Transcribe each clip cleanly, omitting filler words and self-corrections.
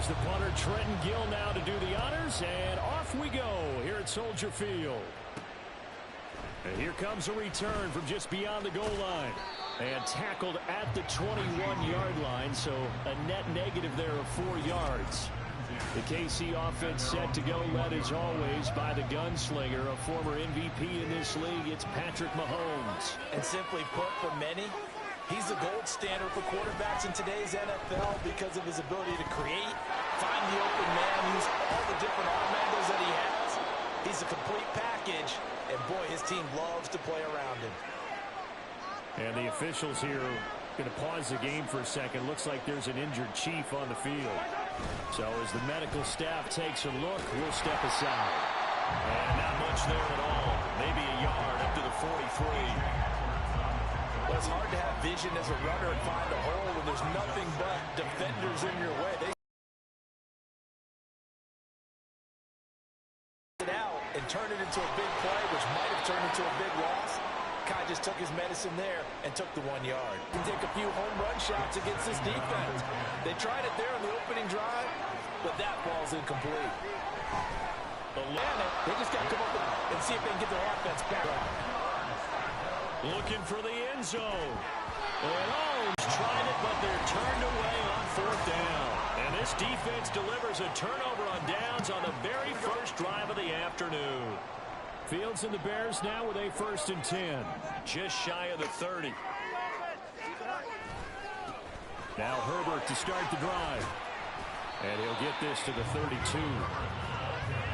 Here's the punter, Trenton Gill, now to do the honors, and off we go here at Soldier Field. And here comes a return from just beyond the goal line. And tackled at the 21-yard line, so a net negative there of 4 yards. The KC offense set to go, led as always by the gunslinger, a former MVP in this league. It's Patrick Mahomes. And simply put, for many, he's the gold standard for quarterbacks in today's NFL because of his ability to create, find the open man, use all the different arm angles that he has. He's a complete package, and boy, his team loves to play around him. And the officials here going to pause the game for a second. Looks like there's an injured chief on the field. So as the medical staff takes a look, we'll step aside. And not much there at all. Maybe a yard up to the 43. Well, it's hard to have vision as a runner and find a hole when there's nothing but defenders in your way. They it out and turn it into a big play, which might have turned into a big loss. Kai just took his medicine there and took the 1 yard. He can take a few home run shots against this defense. They tried it there on the opening drive, but that ball's incomplete. They just got to come up and see if they can get their offense back. Looking for the end zone. And Holmes tried it, but they're turned away on 4th down. And this defense delivers a turnover on downs on the very first drive of the afternoon. Fields and the Bears now with a 1st and 10. Just shy of the 30. Now Herbert to start the drive. And he'll get this to the 32.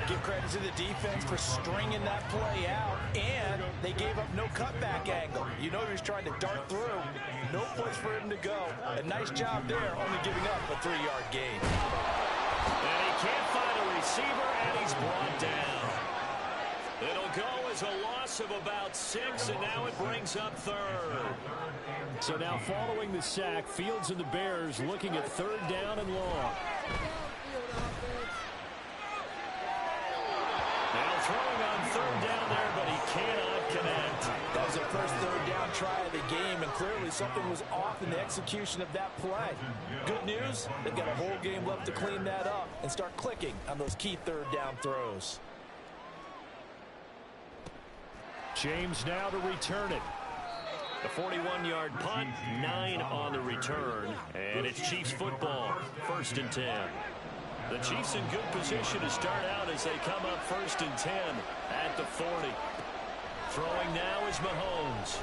Give credit to the defense for stringing that play out, and they gave up no cutback angle. You know he was trying to dart through. No place for him to go. A nice job there, only giving up a 3-yard gain. And he can't find a receiver, and he's brought down. It'll go as a loss of about 6, and now it brings up 3rd. So now following the sack, Fields and the Bears looking at 3rd down and long. Now throwing on 3rd down there, but he cannot connect. That was the first 3rd down try of the game, and clearly something was off in the execution of that play. Good news, they've got a whole game left to clean that up and start clicking on those key 3rd down throws. James now to return it. A 41-yard punt, 9 on the return, and it's Chiefs football, 1st and 10. The Chiefs in good position to start out as they come up 1st and 10 at the 40. Throwing now is Mahomes.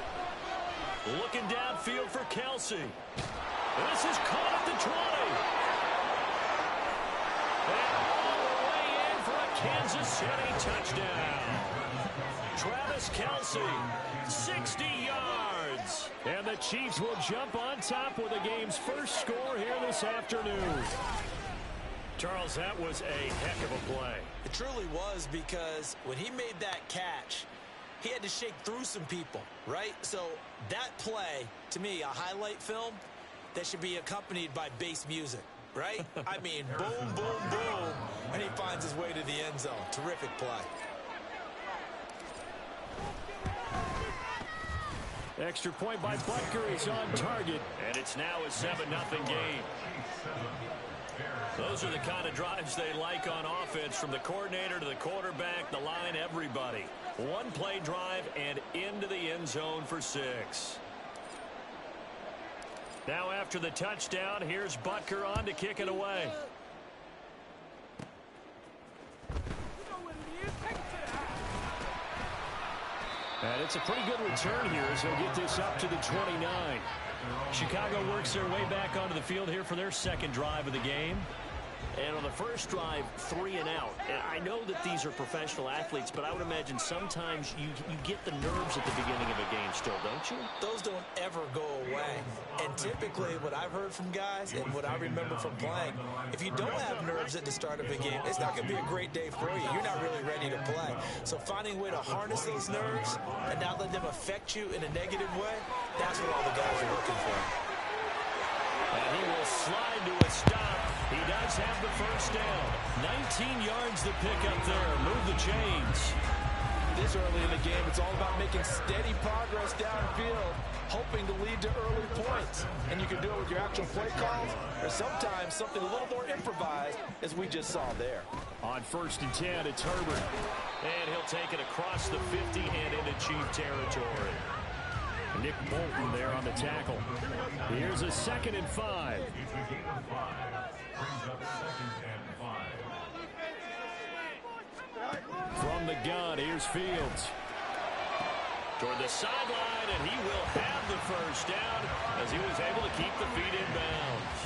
Looking downfield for Kelsey. This is caught at the 20. And all the way in for a Kansas City touchdown. Travis Kelsey, 60 yards. And the Chiefs will jump on top with the game's first score here this afternoon. Charles, that was a heck of a play. It truly was, because when he made that catch, he had to shake through some people, right? So that play, to me, a highlight film that should be accompanied by bass music, right? I mean, boom, boom, boom, and he finds his way to the end zone. Terrific play. Extra point by Butker is on target. And it's now a 7-0 game. Those are the kind of drives they like on offense, from the coordinator to the quarterback, the line, everybody. One play drive and into the end zone for 6. Now after the touchdown, here's Butker on to kick it away. And it's a pretty good return here as they'll get this up to the 29. Chicago works their way back onto the field here for their 2nd drive of the game. And on the first drive, 3 and out. And I know that these are professional athletes, but I would imagine sometimes you get the nerves at the beginning of a game still, don't you? Those don't ever go away. And typically what I've heard from guys and what I remember from playing, if you don't have nerves at the start of a game, it's not going to be a great day for you. You're not really ready to play. So finding a way to harness those nerves and not let them affect you in a negative way, that's what all the guys are looking for. And he will slide to a stop. He does have the first down. 19 yards to pick up there. Move the chains. this early in the game, it's all about making steady progress downfield, hoping to lead to early points. And you can do it with your actual play calls, or sometimes something a little more improvised, as we just saw there. On 1st and 10, it's Herbert. And he'll take it across the 50 and into Chief territory. Nick Bolton there on the tackle. Here's a 2nd and 5. From the gun, here's Fields. Toward the sideline, and he will have the first down as he was able to keep the feet in bounds.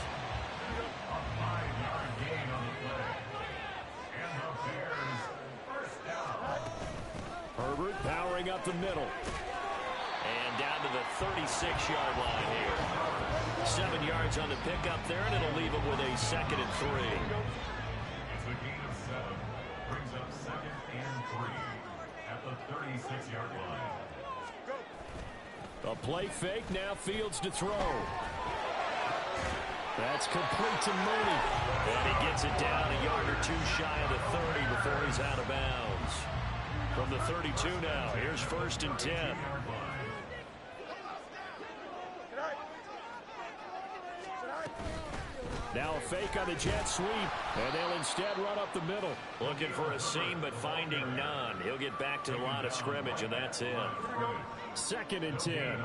Herbert powering up the middle. And down to the 36-yard line here. 7 yards on the pickup there, and it'll leave him with a 2nd and 3. It's a gain of 7. Brings up 2nd and 3 at the 36-yard line. A play fake, now Fields to throw. That's complete to Mooney. And he gets it down a yard or 2 shy of the 30 before he's out of bounds. From the 32 now, here's 1st and 10. Now a fake on the jet sweep, and they'll instead run up the middle. Looking for a seam, but finding none. He'll get back to the line of scrimmage, and that's it. 2nd and 10. 2nd and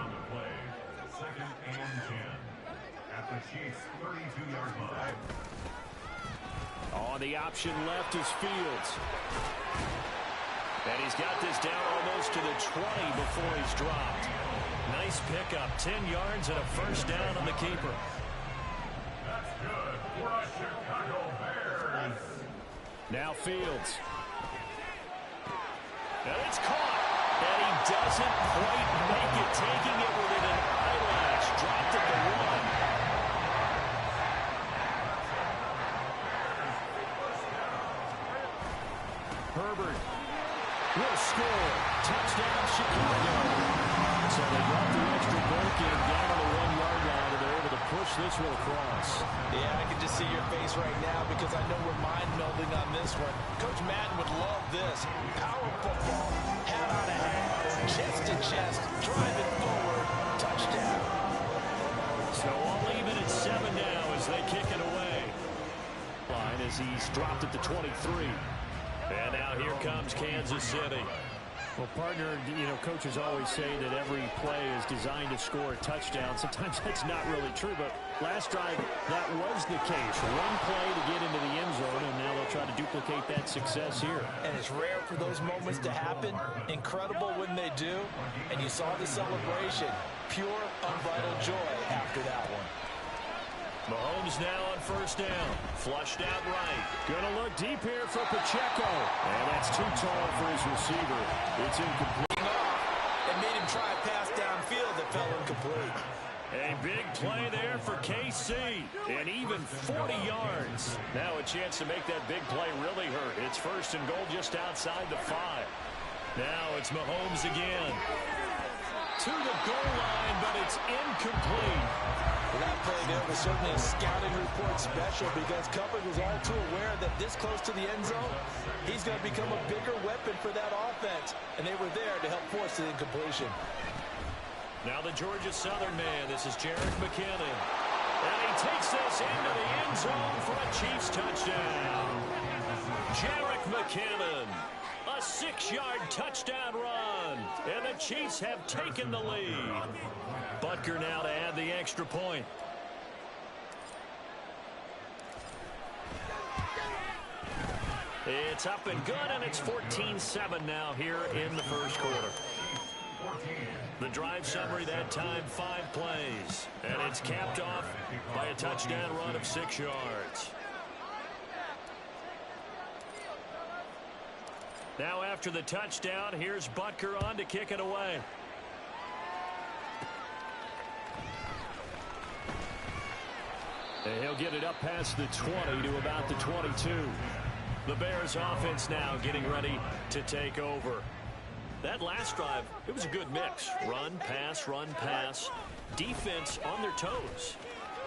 10 at the Chiefs' 32-yard line. On the option left is Fields. And he's got this down almost to the 20 before he's dropped. Nice pickup, 10 yards and a first down on the keeper. That's good for the Chicago Bears. Now Fields. And it's caught. And he doesn't quite make it, taking it within an eyelash. Dropped at the 1. Herbert will score. Touchdown, Chicago. So they got the extra break in down to the 1-yard line, and they're able to push this one across. Yeah, I can just see your face right now because I know we're mind-melding on this one. Coach Madden would love this. Power football, hat on a hat, chest to chest, driving forward, touchdown. So all even at 7 now as they kick it away. Line as he's dropped at the 23. And now here comes Kansas City. Well, partner, you know, coaches always say that every play is designed to score a touchdown. Sometimes that's not really true, but last drive, that was the case. One play to get into the end zone, and now they'll try to duplicate that success here. And it's rare for those moments to happen. Incredible when they do. And you saw the celebration. Pure, unbridled joy after that one. Mahomes now on first down. Flushed out right. Gonna look deep here for Pacheco. And that's too tall for his receiver. It's incomplete. And made him try a pass downfield that fell incomplete. A big play there for KC. And even 40 yards. Now a chance to make that big play really hurt. It's 1st and goal just outside the 5. Now it's Mahomes again. To the goal line, but it's incomplete. That play there was certainly a scouting report special because coverage was all too aware that this close to the end zone, he's going to become a bigger weapon for that offense. And they were there to help force the incompletion. Now the Georgia Southern man, this is Jerick McKinnon. And he takes this into the end zone for a Chiefs touchdown. Jerick McKinnon, a 6-yard touchdown run. And the Chiefs have taken the lead. Butker now to add the extra point. It's up and good, and it's 14-7 now here in the first quarter. The drive summary that time, 5 plays. And it's capped off by a touchdown run of 6 yards. Now after the touchdown, here's Butker on to kick it away. And he'll get it up past the 20 to about the 22. The Bears offense now getting ready to take over. That last drive, it was a good mix. Run, pass, defense on their toes.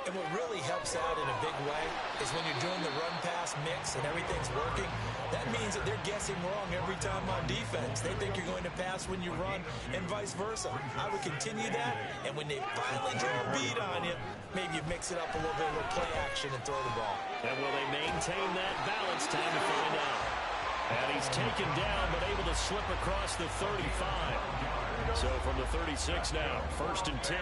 And what really helps out in a big way is when you're doing the run-pass mix and everything's working, that means that they're guessing wrong every time on defense. They think you're going to pass when you run and vice versa. I would continue that, and when they finally draw a beat on you, maybe you mix it up a little bit with play action and throw the ball. And will they maintain that balance? Time to find out. And he's taken down, but able to slip across the 35. So from the 36 now, 1st and 10.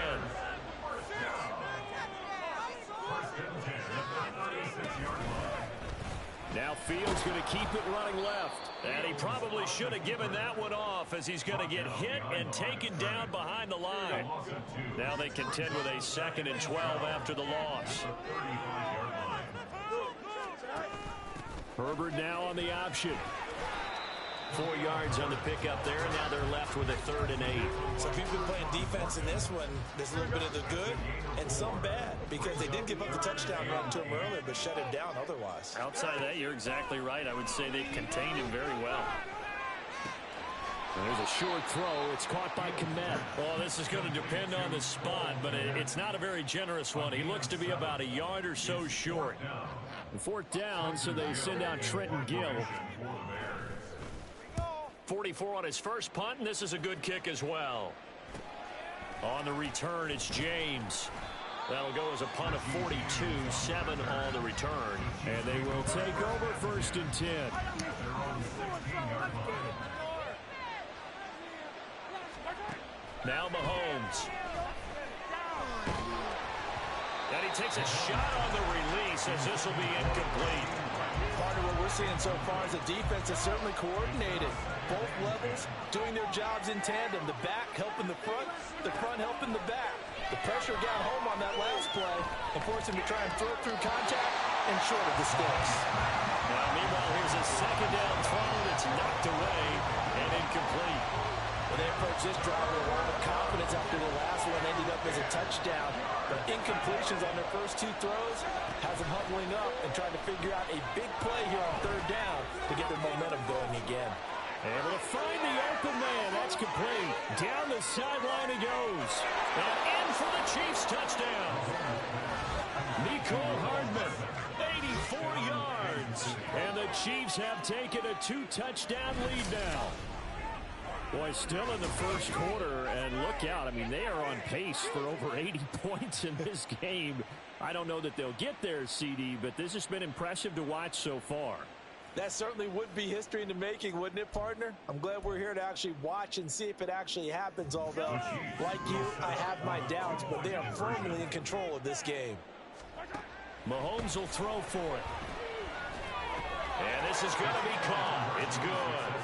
Now Fields going to keep it running left. And he probably should have given that one off as he's going to get hit and taken down behind the line. Now they contend with a 2nd and 12 after the loss. Herbert now on the option. 4 yards on the pickup there. Now they're left with a 3rd and 8. So if you've been playing defense in this one, there's a little bit of the good and some bad, because they did give up the touchdown run to him earlier, but shut him down otherwise. Outside of that, you're exactly right. I would say they've contained him very well. There's a short throw. It's caught by Kmet. Well, this is going to depend on the spot, but it's not a very generous one. He looks to be about a yard or so short. 4th down, so they send out Trenton Gill. 44 on his first punt, and this is a good kick as well. On the return, it's James. That'll go as a punt of 42, 7 on the return. And they will take over 1st and 10. Now Mahomes. And he takes a shot on the release as this will be incomplete. Part of what we're seeing so far is the defense is certainly coordinated. Both levels doing their jobs in tandem. The back helping the front helping the back. The pressure got home on that last play and forced him to try and throw through contact and short of the sticks. Now, meanwhile, here's a 2nd down throw that's knocked away and incomplete. Well, they approached this drive with a lot of confidence after the last one ended up as a touchdown. But incompletions on their first 2 throws has them huddling up and trying to figure out a big play here on 3rd down to get their momentum going again. Able to find the open man. That's complete. Down the sideline he goes. And in for the Chiefs touchdown. Nicole Hardman, 84 yards. And the Chiefs have taken a 2-touchdown lead now. Boy, still in the first quarter, and look out. I mean, they are on pace for over 80 points in this game. I don't know that they'll get there, CD, but this has been impressive to watch so far. That certainly would be history in the making, wouldn't it, partner? I'm glad we're here to actually watch and see if it actually happens, although, like you, I have my doubts, but they are firmly in control of this game. Mahomes will throw for it. And this is going to be caught. It's good.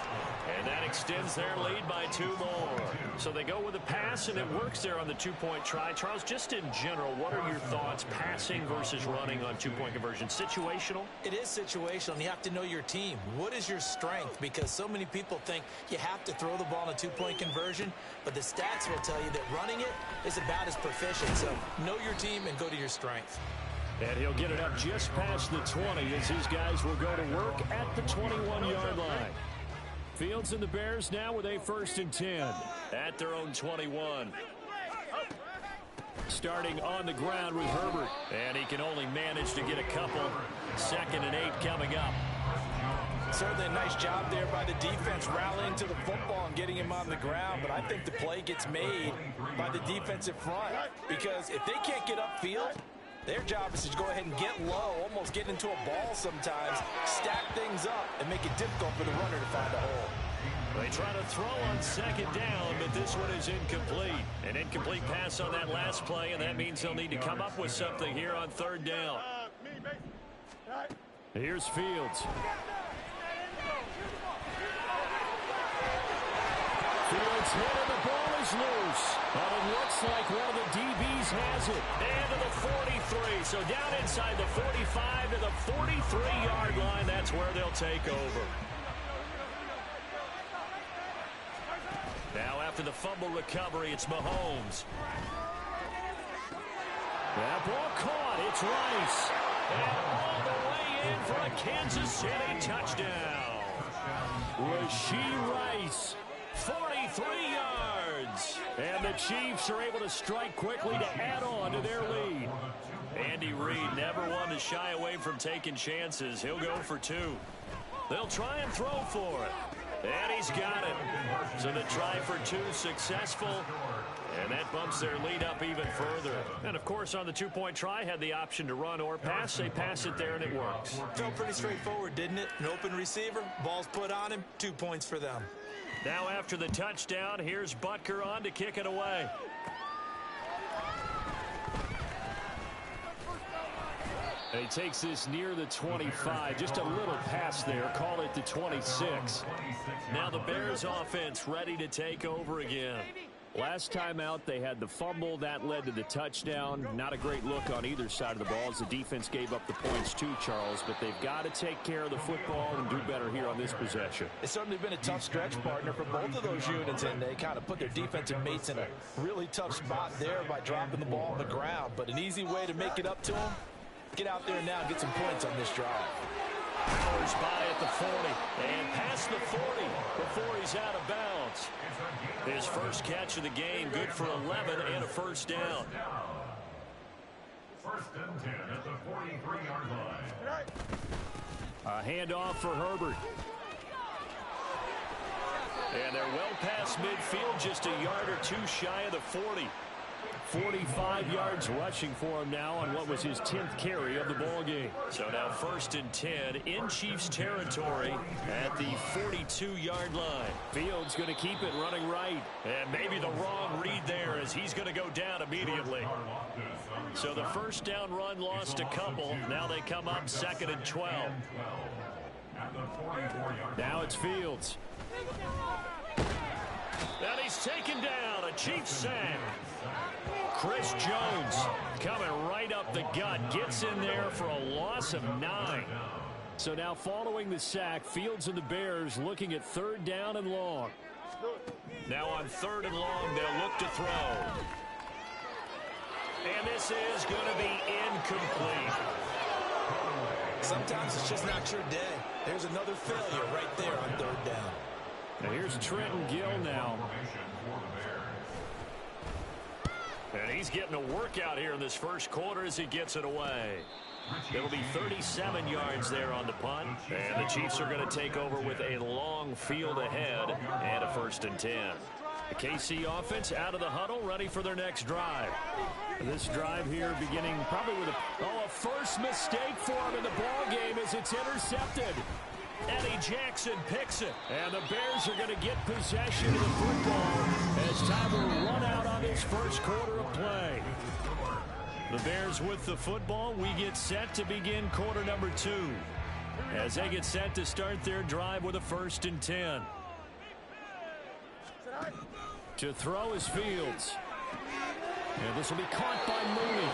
And that extends their lead by 2 more. So they go with a pass, and it works there on the 2-point try. Charles, just in general, what are your thoughts, passing versus running on 2-point conversion? Situational? It is situational, and you have to know your team. What is your strength? Because so many people think you have to throw the ball in a 2-point conversion, but the stats will tell you that running it is about as proficient. So know your team and go to your strength. And he'll get it up just past the 20 as his guys will go to work at the 21-yard line. Fields and the Bears now with a 1st and 10. At their own 21. Starting on the ground with Herbert. And he can only manage to get a couple. 2nd and 8 coming up. Certainly a nice job there by the defense rallying to the football and getting him on the ground. But I think the play gets made by the defensive front. Because if they can't get upfield, their job is to go ahead and get low, almost get into a ball sometimes, stack things up, and make it difficult for the runner to find a hole. They try to throw on 2nd down, but this one is incomplete. An incomplete pass on that last play, and that means they'll need to come up with something here on 3rd down. Here's Fields. Fields hit and the ball is loose. But it looks like one of the DBs has it. And to the 43. So down inside the 45 to the 43-yard line. That's where they'll take over. Now after the fumble recovery, it's Mahomes. That ball caught. It's Rice. And all the way in for a Kansas City touchdown. Rashee Rice. 43 yards. And the Chiefs are able to strike quickly to add on to their lead. Andy Reid never one to shy away from taking chances. He'll go for 2. They'll try and throw for it. And he's got it. So the try for 2 successful. And that bumps their lead up even further. And, of course, on the 2-point try, had the option to run or pass. They pass it there, and it works. Felt pretty straightforward, didn't it? An open receiver, ball's put on him, 2 points for them. Now after the touchdown, here's Butker on to kick it away. And he takes this near the 25. Just a little pass there. Call it the 26. Now the Bears offense ready to take over again. Last time out, they had the fumble. That led to the touchdown. Not a great look on either side of the ball as the defense gave up the points too, Charles. But they've got to take care of the football and do better here on this possession. It's certainly been a tough stretch, partner, for both of those units, and they kind of put their defensive mates in a really tough spot there by dropping the ball on the ground. But an easy way to make it up to them, get out there now and get some points on this drive. Powers by at the 40 and past the 40 before he's out of bounds. His first catch of the game, good for 11 and a first down. First and 10 at the 43-yard line. A handoff for Herbert. And they're well past midfield, just a yard or 2 shy of the 40. 45 yards rushing for him now on what was his 10th carry of the ball game. So now first and 10 in Chiefs territory at the 42-yard line. Fields going to keep it running right. And maybe the wrong read there as he's going to go down immediately. So the first down run lost a couple. Now they come up 2nd and 12. Now it's Fields. And he's taken down. A Chiefs sack. Chris Jones coming right up the gut. Gets in there for a loss of 9. So now following the sack, Fields and the Bears looking at 3rd down and long. Now on 3rd and long, they'll look to throw. And this is going to be incomplete. Sometimes it's just not your day. There's another failure right there on 3rd down. Now here's Trenton Gill now. And he's getting a workout here in this first quarter as he gets it away. It'll be 37 yards there on the punt. And the Chiefs are going to take over with a long field ahead and a 1st and 10. The KC offense out of the huddle, ready for their next drive. This drive here beginning probably with a first mistake for him in the ball game as it's intercepted. Eddie Jackson picks it. And the Bears are going to get possession of the football as time will run out on this first quarter of play. The Bears with the football. We get set to begin quarter number 2 as they get set to start their drive with a 1st and 10. To throw is Fields. And this will be caught by Mooney.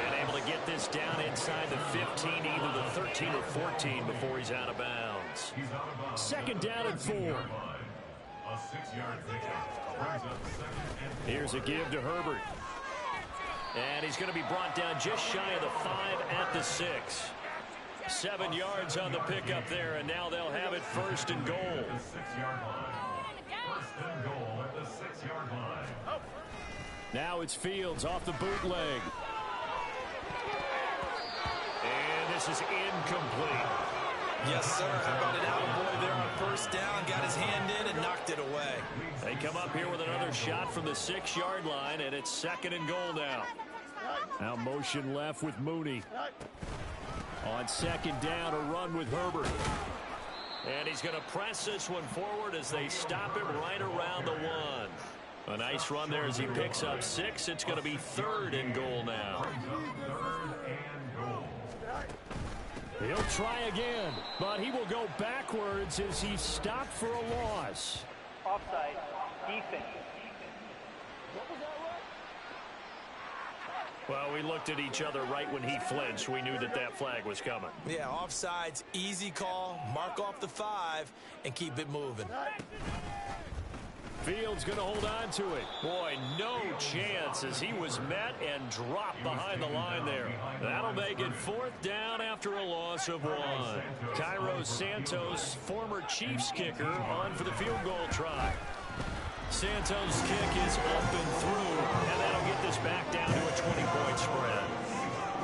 And able to get this down inside the 15, either the 13 or 14 before he's out of bounds. 2nd down and 4. A 6-yard pickup brings up 2nd and 4. Here's a give to Herbert. And he's going to be brought down just shy of the 5 at the 6. 7 yards on the pickup there, and now they'll have it 1st and goal. The 6-yard line. 1st and goal at the 6-yard line. Now it's Fields off the bootleg. And this is incomplete. Yes, sir. How about an attaboy there on 1st down? Got his hand in and knocked it away. They come up here with another shot from the 6-yard line, and it's 2nd and goal now. Now motion left with Mooney. On 2nd down, a run with Herbert. And he's going to press this one forward as they stop him right around the 1. A nice run there as he picks up 6. It's going to be 3rd and goal now. He'll try again, but he will go backwards as he's stopped for a loss. Offside, defense. Well, we looked at each other right when he flinched. We knew that that flag was coming. Yeah, offsides, easy call, mark off the 5, and keep it moving. Fields going to hold on to it. Boy, no chance as he was met and dropped behind the line there. That'll make it 4th down after a loss of 1. Cairo Santos, former Chiefs kicker, on for the field goal try. Santos' kick is up and through, and that'll get this back down to a 20-point spread.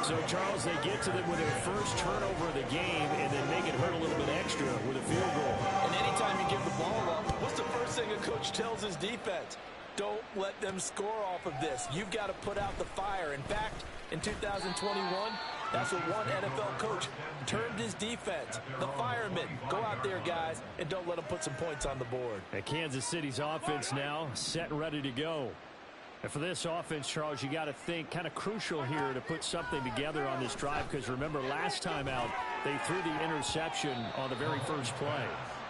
So, Charles, they get to them with their first turnover of the game and then make it hurt a little bit extra with a field goal. And anytime you give the ball up, what's the first thing a coach tells his defense? Don't let them score off of this. You've got to put out the fire. In fact, in 2021, that's what one NFL coach termed his defense. The firemen. Go out there, guys, and don't let them put some points on the board. And Kansas City's offense now set and ready to go. And for this offense, Charles, you got to think kind of crucial here to put something together on this drive, because remember last time out they threw the interception on the very first play.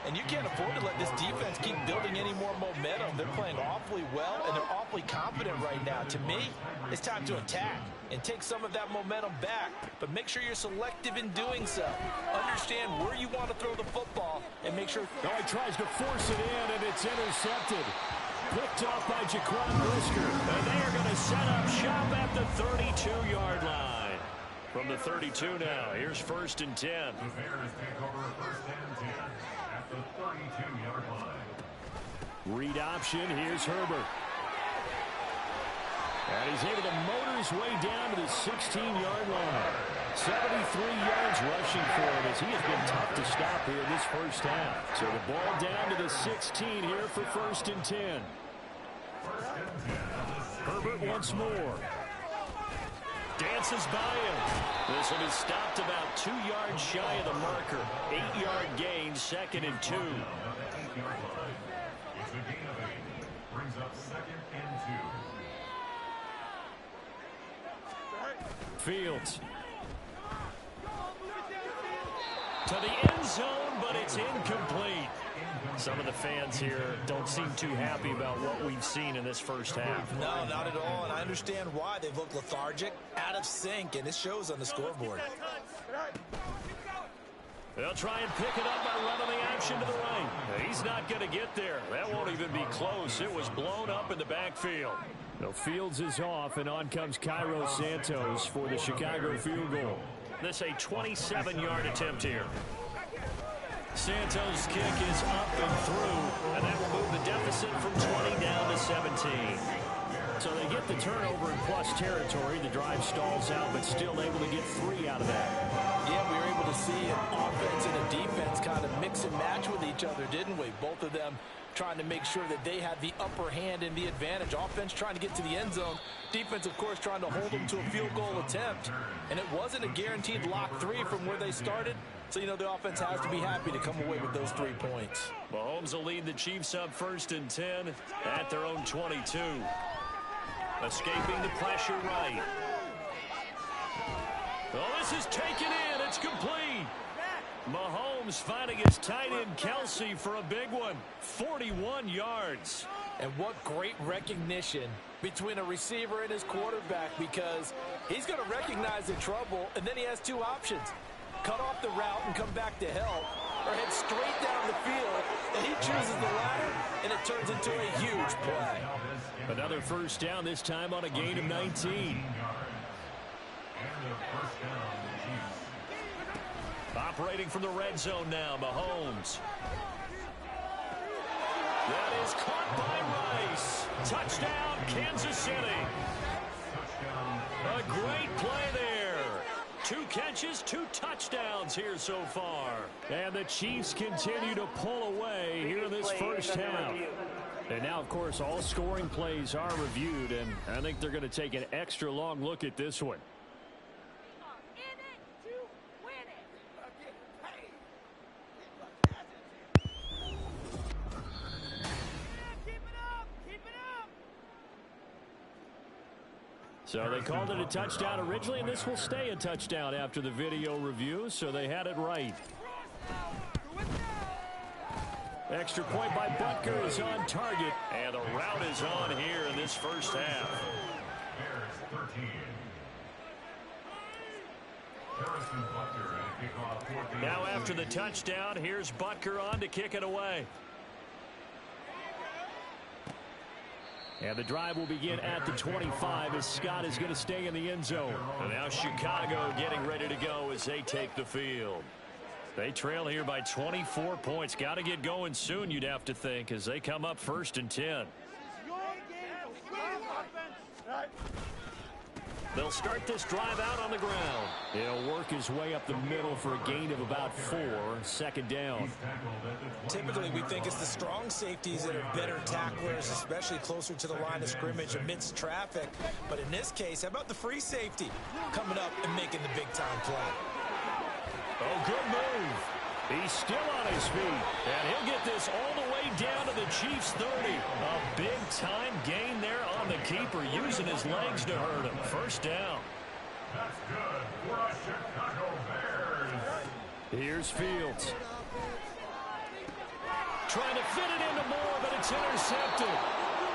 And you can't afford to let this defense keep building any more momentum. They're playing awfully well, and they're awfully confident right now. To me, it's time to attack and take some of that momentum back. But make sure you're selective in doing so. Understand where you want to throw the football, and make sure... Oh, he tries to force it in, and it's intercepted. Picked off by Jaquan Brisker. And they are going to set up shop at the 32-yard line. From the 32 now, here's 1st and 10. The Bears take over 1st and 10 at the 32-yard line. Read option. Here's Herbert. And he's able to motor his way down to the 16-yard line. 73 yards rushing for him, as he has been tough to stop here this first half. So the ball down to the 16 here for 1st and 10. Herbert once more. Dances by him. This one is stopped about 2 yards shy of the marker. 8-yard gain, 2nd and 2. It's a gain of 8. Brings up 2nd and 2. Fields. To the end zone, but it's incomplete. Some of the fans here don't seem too happy about what we've seen in this first half. No, not at all, and I understand why. They've looked lethargic, out of sync, and it shows on the scoreboard. They'll try and pick it up by running the action to the right. He's not going to get there. That won't even be close. It was blown up in the backfield. So Fields is off, and on comes Cairo Santos for the Chicago field goal. This a 27-yard attempt here. Santos' kick is up and through, and that will move the deficit from 20 down to 17. So they get the turnover in plus territory. The drive stalls out, but still able to get 3 out of that. Yeah, we were able to see an offense and a defense kind of mix and match with each other, didn't we? Both of them trying to make sure that they had the upper hand and the advantage. Offense trying to get to the end zone. Defense, of course, trying to hold them to a field goal attempt. And it wasn't a guaranteed lock 3 from where they started. So, you know, the offense has to be happy to come away with those 3 points. Mahomes will lead the Chiefs up 1st and 10 at their own 22. Escaping the pressure right. Oh, this is taken in. It's complete. Mahomes finding his tight end Kelsey for a big one. 41 yards. And what great recognition between a receiver and his quarterback, because he's going to recognize the trouble, and then he has 2 options. Cut off the route and come back to help, or head straight down the field, and he chooses the latter, and it turns into a huge play. Another first down, this time on a gain of 19. Operating from the red zone now, Mahomes. That is caught by Rice. Touchdown, Kansas City. A great play there. 2 catches, 2 touchdowns here so far. And the Chiefs continue to pull away here in this first half. And now, of course, all scoring plays are reviewed, and I think they're going to take an extra long look at this one. So they called it a touchdown originally, and this will stay a touchdown after the video review, so they had it right. Extra point by Butker is on target. And the route is on here in this first half. Now after the touchdown, here's Butker on to kick it away. And the drive will begin at the 25 as Scott is going to stay in the end zone. And now Chicago getting ready to go as they take the field. They trail here by 24 points. Got to get going soon, you'd have to think, as they come up 1st and 10. They'll start this drive out on the ground. He'll work his way up the middle for a gain of about 4. Second down. Typically, we think it's the strong safeties that are better tacklers, especially closer to the line of scrimmage amidst traffic. But in this case, how about the free safety coming up and making the big-time play? Oh, good move. He's still on his feet. And he'll get this all the way down to the Chiefs' 30. A big-time gain there on the keeper, using his legs to hurt him. First down. That's good for the Chicago Bears. Here's Fields. Trying to fit it into Moore, but it's intercepted.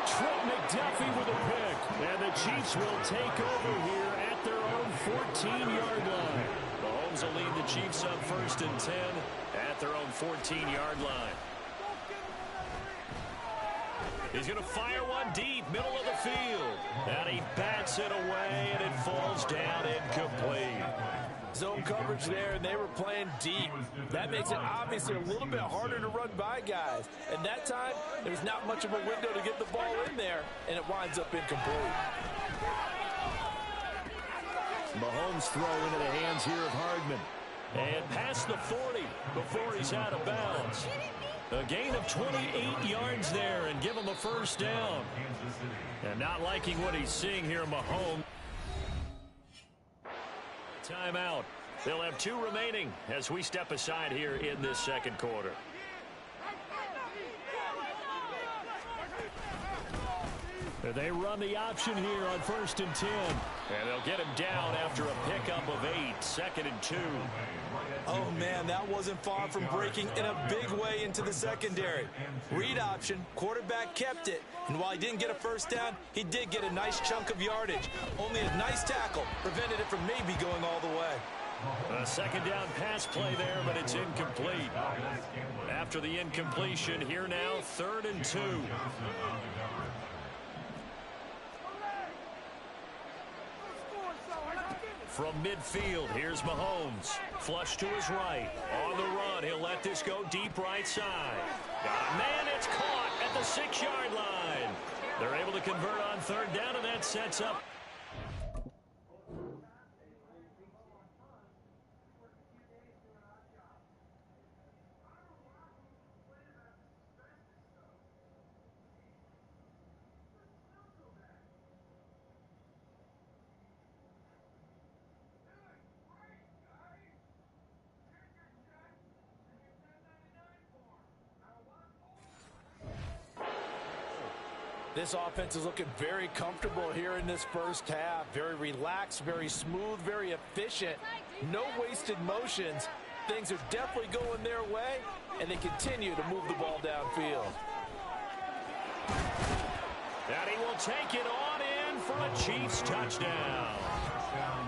Trent McDuffie with a pick. And the Chiefs will take over here at their own 14-yard line. Mahomes will lead the Chiefs up 1st and 10 at their own 14-yard line. He's going to fire one deep, middle of the field. And he bats it away, and it falls down incomplete. Zone coverage there, and they were playing deep. That makes it obviously a little bit harder to run by guys. And that time, there's not much of a window to get the ball in there, and it winds up incomplete. Mahomes throw into the hands here of Hardman. And past the 40 before he's out of bounds. A gain of 28 yards there and give him a first down. And not liking what he's seeing here, Mahomes. Timeout. They'll have 2 remaining as we step aside here in this second quarter. They run the option here on 1st and 10. And they'll get him down after a pickup of 8. 2nd and 2. Oh, man, that wasn't far from breaking in a big way into the secondary. Read option, quarterback kept it, and while he didn't get a first down, he did get a nice chunk of yardage. Only a nice tackle prevented it from maybe going all the way. A second down pass play there, but it's incomplete. After the incompletion, here now, 3rd and 2. From midfield, here's Mahomes. Flush to his right. On the run, he'll let this go deep right side. Got a man, it's caught at the 6-yard line. They're able to convert on 3rd down, and that sets up. This offense is looking very comfortable here in this first half. Very relaxed, very smooth, very efficient. No wasted motions. Things are definitely going their way, and they continue to move the ball downfield. And he will take it on in for a Chiefs touchdown.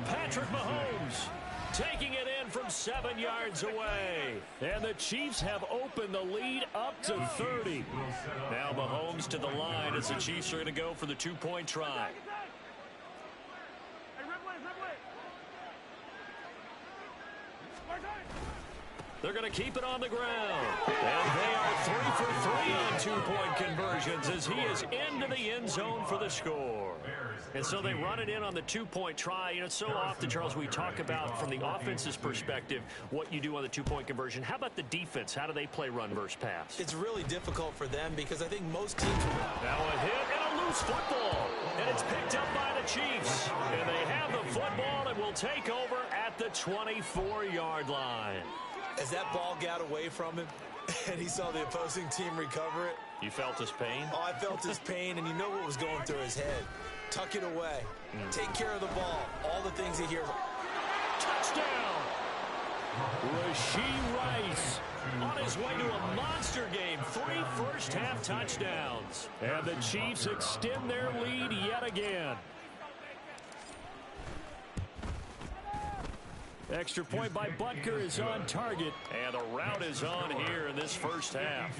Patrick Mahomes taking it in from 7 yards away. And the Chiefs have opened the lead up to 30. Now Mahomes to the line as the Chiefs are going to go for the 2-point try. They're going to keep it on the ground. And they are 3 for 3 on 2-point conversions as he is into the end zone for the score. And so they run it in on the 2-point try. You know, so often, Charles, we talk about from the offense's perspective what you do on the 2-point conversion. How about the defense? How do they play run versus pass? It's really difficult for them because I think most teams... Now a hit and a loose football. And it's picked up by the Chiefs. And they have the football and will take over at the 24-yard line. As that ball got away from him and he saw the opposing team recover it. You felt his pain? Oh, I felt his pain, and you know what was going through his head. Tuck it away. Take care of the ball. All the things he hears. Touchdown! Rashee Rice on his way to a monster game. 3 first-half touchdowns. And the Chiefs extend their lead yet again. Extra point by Butker is on target. And the route is on here in this first half.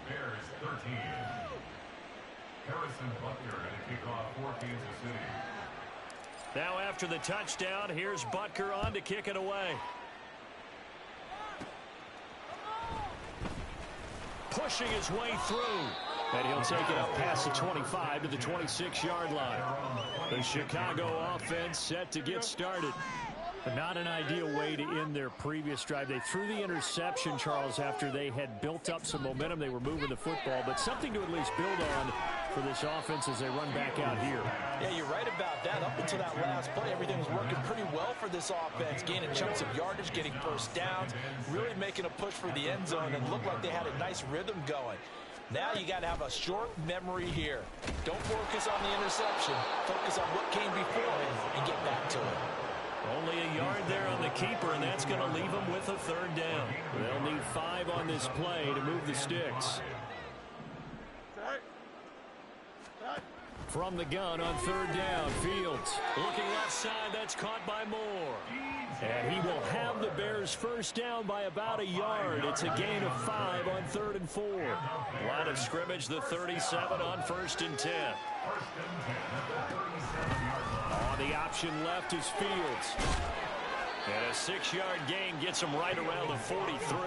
Bears 13. Harrison Butker going to kick off for Kansas City. Now after the touchdown, here's Butker on to kick it away. Pushing his way through. And he'll take it up past the 25 to the 26-yard line. The Chicago offense set to get started. But not an ideal way to end their previous drive. They threw the interception, Charles, after they had built up some momentum. They were moving the football, but something to at least build on for this offense as they run back out here. Yeah, you're right about that. Up until that last play, everything was working pretty well for this offense, gaining chunks of yardage, getting first downs, really making a push for the end zone, and looked like they had a nice rhythm going. Now you got to have a short memory here. Don't focus on the interception. Focus on what came before it and get back to it. Only a yard there on the keeper, and that's going to leave them with a third down. They'll need 5 on this play to move the sticks. From the gun on third down, Fields. Looking left side, that's caught by Moore. And he will have the Bears first down by about a yard. It's a gain of 5 on 3rd and 4. Line of scrimmage, the 37 on 1st and 10. On the option left is Fields. And a 6-yard gain gets him right around the 43.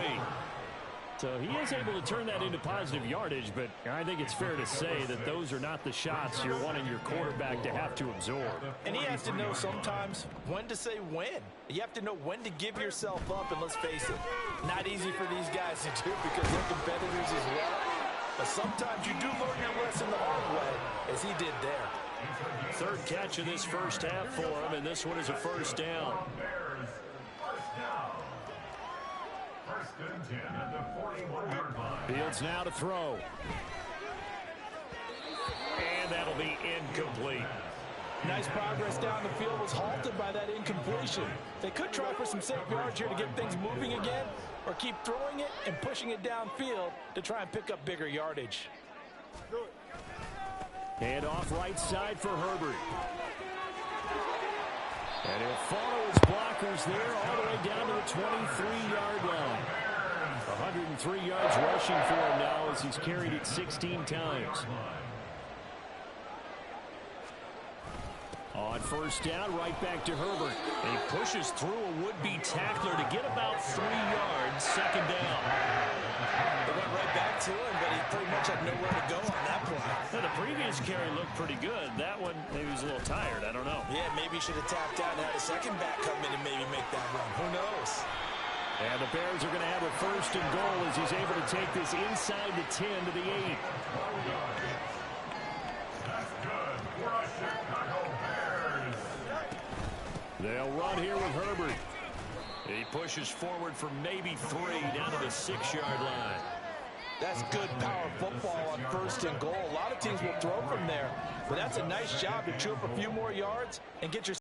So he is able to turn that into positive yardage, but I think it's fair to say that those are not the shots you're wanting your quarterback to have to absorb. And he has to know sometimes when to say when. You have to know when to give yourself up, and let's face it, not easy for these guys to do because they're competitors as well. But sometimes you do learn your lesson the hard way, as he did there. Third catch of this first half for him, and this one is a first down. Fields now to throw. And that'll be incomplete. Nice progress down the field, was halted by that incompletion. They could try for some safe yards here to get things moving again, or keep throwing it and pushing it downfield to try and pick up bigger yardage. And off right side for Herbert. And he'll follow his blockers there all the way down to the 23-yard line. 103 yards rushing for him now as he's carried it 16 times. On first down, right back to Herbert. And he pushes through a would-be tackler to get about 3 yards, second down. They went right back to him, but he pretty much had nowhere to go on that play. Now, the previous carry looked pretty good. That one, maybe he was a little tired. I don't know. Yeah, maybe he should have tapped out and had a second back come in and maybe make that run. Who knows? And the Bears are going to have a first and goal as he's able to take this inside the 10 to the 8. That's good for a Chicago Bears. They'll run here with Herbert. He pushes forward for maybe 3 down to the 6-yard line. That's good power football on first and goal. A lot of teams will throw from there, but that's a nice job to chew up a few more yards and get your